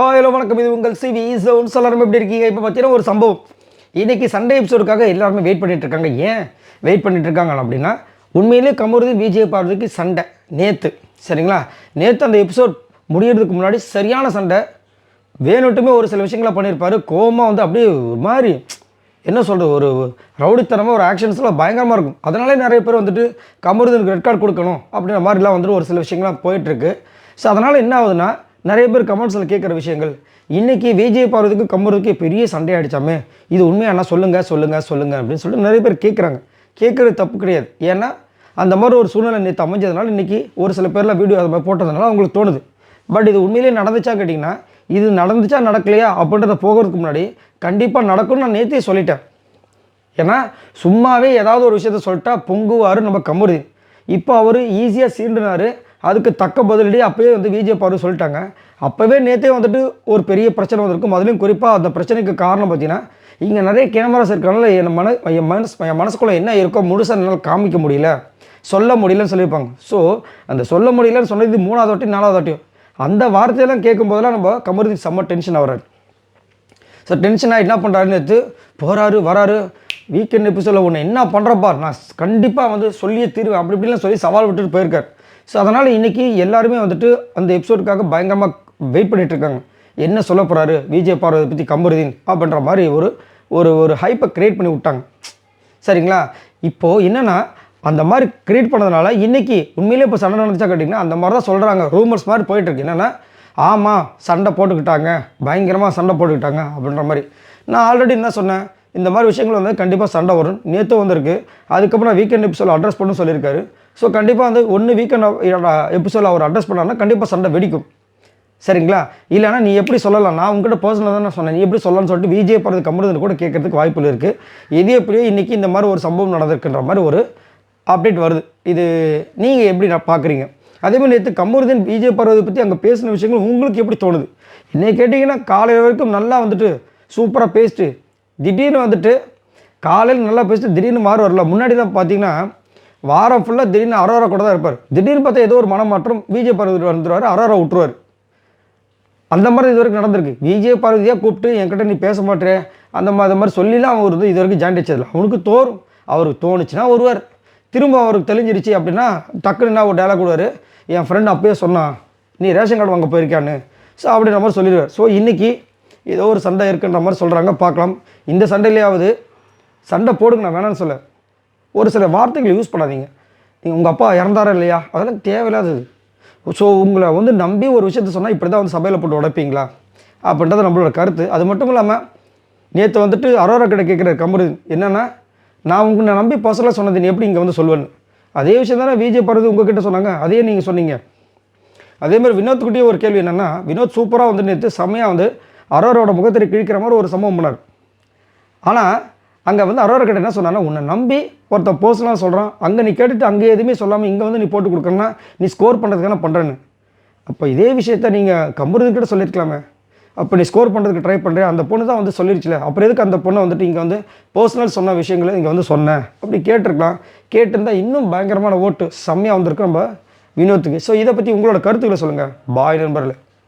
Hello வணக்கம், இது உங்கள் சிவி ஜோன். எல்லாரும் எப்படி இருக்கீங்க? இப்போ பார்த்தீங்கன்னா ஒரு சம்பவம். இன்றைக்கி சண்டே எபிசோடுக்காக எல்லாருமே வெயிட் பண்ணிகிட்டு இருக்காங்க. ஏன் வெயிட் பண்ணிட்டு இருக்காங்க அப்படின்னா, உண்மையிலே கமருதீன் விஜய் பார்வதிக்கு சண்டை நேற்று, சரிங்களா? நேற்று அந்த எபிசோட் முடியறதுக்கு முன்னாடி சரியான சண்டை. வேணுட்டுமே ஒரு சில விஷயங்களை பண்ணியிருப்பார். கோவமாக வந்து அப்படியே ஒரு மாதிரி என்ன சொல்கிறது, ஒரு ரவுடித்தனமாக ஒரு ஆக்ஷன்ஸ்லாம் பயங்கரமாக இருக்கும். அதனாலே நிறைய பேர் வந்துட்டு கமருதீனுக்கு ரெட் கார்டு கொடுக்கணும் அப்படின்ற மாதிரிலாம் வந்துட்டு ஒரு சில விஷயங்கள்லாம் போயிட்டுருக்கு. ஸோ அதனால் என்ன ஆகுதுன்னா, நிறைய பேர் கமெண்ட்ஸில் கேட்குற விஷயங்கள், இன்றைக்கி விஜய் பார்வதிக்கு கமருதீனுக்கு பெரிய சண்டை ஆகிடுச்சாமே, இது உண்மையான சொல்லுங்கள் அப்படின்னு சொல்லிட்டு நிறைய பேர் கேட்குறாங்க. கேட்குறது தப்பு கிடையாது. ஏன்னா அந்த மாதிரி ஒரு சூழ்நிலை நேற்று அமைஞ்சதுனால இன்றைக்கி ஒரு சில பேர்லாம் வீடியோ அது மாதிரி போட்டதுனால அவங்களுக்கு தோணுது. பட் இது உண்மையிலேயே நடந்துச்சா கேட்டிங்கன்னா, இது நடந்துச்சா நடக்கலையா அப்படின்றத போகிறதுக்கு முன்னாடி கண்டிப்பாக நடக்கும்னு நான் நேற்றே சொல்லிட்டேன். ஏன்னா சும்மாவே ஏதாவது ஒரு விஷயத்த சொல்லிட்டா பொங்குவார் நம்ம கமருதீன். இப்போ அவர் ஈஸியாக சீண்டுனார். அதுக்கு தக்க பதிலடி அப்போயே வந்து விஜய் பார்வதி சொல்லிட்டாங்க. அப்போவே நேற்றே வந்துட்டு ஒரு பெரிய பிரச்சனை வந்திருக்கும். அதுலேயும் குறிப்பாக அந்த பிரச்சனைக்கு காரணம் பார்த்தீங்கன்னா, இங்கே நிறைய கேமராஸ் இருக்கிறனால என் மனசுக்குள்ளே என்ன இருக்கோ முழுசாக என்னால் காமிக்க முடியல, சொல்ல முடியலன்னு சொல்லியிருப்பாங்க. ஸோ அந்த சொல்ல முடியலன்னு சொன்னது 3வது வாட்டி 4வது வாட்டியும் அந்த வார்த்தையெல்லாம் கேட்கும்போதெல்லாம் நம்ம கமருதீன் செம்ம டென்ஷன் ஆகிறாரு. ஸோ டென்ஷன் ஆகி என்ன பண்ணுறாருன்னு நேற்று போகிறாரு வராரு. வீக்கெண்ட் எபிசோடில் ஒன்று என்ன பண்ணுறப்பா, நான் கண்டிப்பாக வந்து சொல்லியே தீர்வேன் அப்படி இப்படிலாம் சொல்லி சவால் விட்டுட்டு போயிருக்கார். ஸோ அதனால் இன்றைக்கி எல்லாருமே வந்துட்டு அந்த எபிசோடுக்காக பயங்கரமாக வெயிட் பண்ணிகிட்ருக்காங்க. என்ன சொல்ல போகிறாரு விஜய் பார்வதி பற்றி கமருதீன் அப்படின்ற மாதிரி ஒரு ஒரு ஒரு ஹைப்பை க்ரியேட் பண்ணி விட்டாங்க, சரிங்களா? இப்போது என்னென்னா, அந்த மாதிரி க்ரியேட் பண்ணதுனால இன்றைக்கி உண்மையிலே இப்போ சண்டை நடந்துச்சா கேட்டிங்கன்னா அந்த மாதிரி தான் சொல்கிறாங்க. ரூமர்ஸ் மாதிரி போயிட்டுருக்கு. என்னென்னா, ஆமாம் சண்டை போட்டுக்கிட்டாங்க, பயங்கரமாக சண்டை போட்டுக்கிட்டாங்க அப்படின்ற மாதிரி. நான் ஆல்ரெடி என்ன சொன்னேன், இந்த மாதிரி விஷயங்கள் வந்து கண்டிப்பாக சண்டை வரும். நேற்று வந்திருக்கு. அதுக்கப்புறம் வீக்கெண்ட் எபிசோட் அட்ரஸ் பண்ணு சொல்லியிருக்காரு. ஸோ கண்டிப்பாக வந்து ஒன்று வீக்கெண்ட் எபிசோடில் அவர் அட்ரஸ் பண்ணாருன்னா கண்டிப்பாக சண்டை வெடிக்கும், சரிங்களா? இல்லைனா நீ எப்படி சொல்லலாம், நான் உங்கள்கிட்ட பர்சனலாக தான் நான் சொன்னேன், நீ எப்படி சொல்லலாம்னு சொல்லிட்டு விஜய் பார்வதி கமருதீன் கூட கேட்கறதுக்கு வாய்ப்புகள் இருக்குது. இது எப்படியோ இன்றைக்கி இந்த மாதிரி ஒரு சம்பவம் நடந்திருக்குன்ற மாதிரி ஒரு அப்டேட் வருது. இது நீங்கள் எப்படி பார்க்குறீங்க? அதேமாதிரி நேற்று கமருதீன் விஜய் பார்வதி பற்றி அங்கே பேசின விஷயங்கள் உங்களுக்கு எப்படி தோணுது? என்னை கேட்டிங்கன்னா காலையில் வரைக்கும் நல்லா வந்துட்டு சூப்பராக பேசிட்டு திடீர்னு வந்துட்டு காலையில் நல்லா பேசிட்டு திடீர்னு மாறுவார்ல. முன்னாடி தான் பார்த்தீங்கன்னா வாரம் ஃபுல்லாக திடீர்னு அரோரா கூட தான் இருப்பார். திடீர்னு பார்த்தா ஏதோ ஒரு மனமாற்றம் விஜய் பார்வதி வந்துடுவார், அரோரா விட்டுருவார். அந்த மாதிரி இது வரைக்கும் நடந்திருக்கு. விஜய் பார்வதியாக கூப்பிட்டு என்கிட்ட நீ பேச மாட்டே அந்த மாதிரி சொல்லிலாம் அவர் இது வரைக்கும் ஜாயின் அடிச்சதில்லை. அவனுக்கு தோறும், அவருக்கு தோணுச்சுன்னா வருவார். திரும்ப அவருக்கு தெளிஞ்சிருச்சு அப்படின்னா டக்குன்னு ஒரு டைலாக் விடுவார், என் ஃப்ரெண்ட் அப்பயே சொன்னான் நீ ரேஷன் கார்டு வாங்க போயிருக்கான்னு. ஸோ அப்படின்ற மாதிரி சொல்லிடுவார். ஸோ இன்றைக்கி ஏதோ ஒரு சண்டை இருக்குன்ற மாதிரி சொல்கிறாங்க, பார்க்கலாம். இந்த சண்டையிலேயாவது சண்டை போடுங்க, நான் வேணான்னு சொல்ல. ஒரு சில வார்த்தைகளை யூஸ் பண்ணாதீங்க. நீங்கள் உங்கள் அப்பா இறந்தாரா இல்லையா அதெல்லாம் தேவையில்லாதது. ஸோ உங்களை வந்து நம்பி ஒரு விஷயத்த சொன்னால் இப்படி தான் வந்து சபையில் போட்டு உடைப்பீங்களா அப்படின்றது நம்மளோட கருத்து. அது மட்டும் இல்லாமல் நேற்று வந்துட்டு அரோரா கிட்ட கேட்குற கமருதீன் என்னென்னா, நான் உங்களை நம்பி பர்சனலாக சொன்னது நீ எப்படி இங்கே வந்து சொல்லுவேன்னு. அதே விஷயம் தானே விஜய் பார்வதி உங்ககிட்ட சொன்னாங்க, அதையே நீங்கள் சொன்னீங்க. அதேமாதிரி வினோத்கிட்டே ஒரு கேள்வி என்னென்னா, வினோத் சூப்பராக வந்து நேற்று செம்மையாக வந்து அரோராவோட முகத்தை கிழிக்கிற மாதிரி ஒரு சம்பவம் பண்ணார். ஆனால் அங்கே வந்து அரோரா கிட்ட என்ன சொன்னான்னா, உன்னை நம்பி ஒருத்தர் பர்சனலாக சொல்கிறான், அங்கே நீ கேட்டுட்டு அங்கே எதுவுமே சொல்லாமல் இங்கே வந்து நீ போட்டு கொடுக்கணும்னா நீ ஸ்கோர் பண்ணுறதுக்கான பண்ணுறேன்னு. அப்போ இதே விஷயத்த நீங்கள் கமருதீன் கிட்ட சொல்லியிருக்கலாமே. அப்போ நீ ஸ்கோர் பண்ணுறதுக்கு ட்ரை பண்ணுறேன், அந்த பொண்ணு தான் வந்து சொல்லிருச்சுல, அப்புறம் எதுக்கு அந்த பொண்ணை வந்துட்டு இங்கே வந்து பர்சனல் சொன்ன விஷயங்களை இங்கே வந்து சொன்னேன் அப்படி கேட்டிருக்கலாம். கேட்டிருந்தால் இன்னும் பயங்கரமான ஓட்டு செம்மையாக வந்திருக்கு நம்ம வினோத்துக்கு. ஸோ இதை பற்றி உங்களோட கருத்துக்களை சொல்லுங்கள். பாய் நண்பர்களே.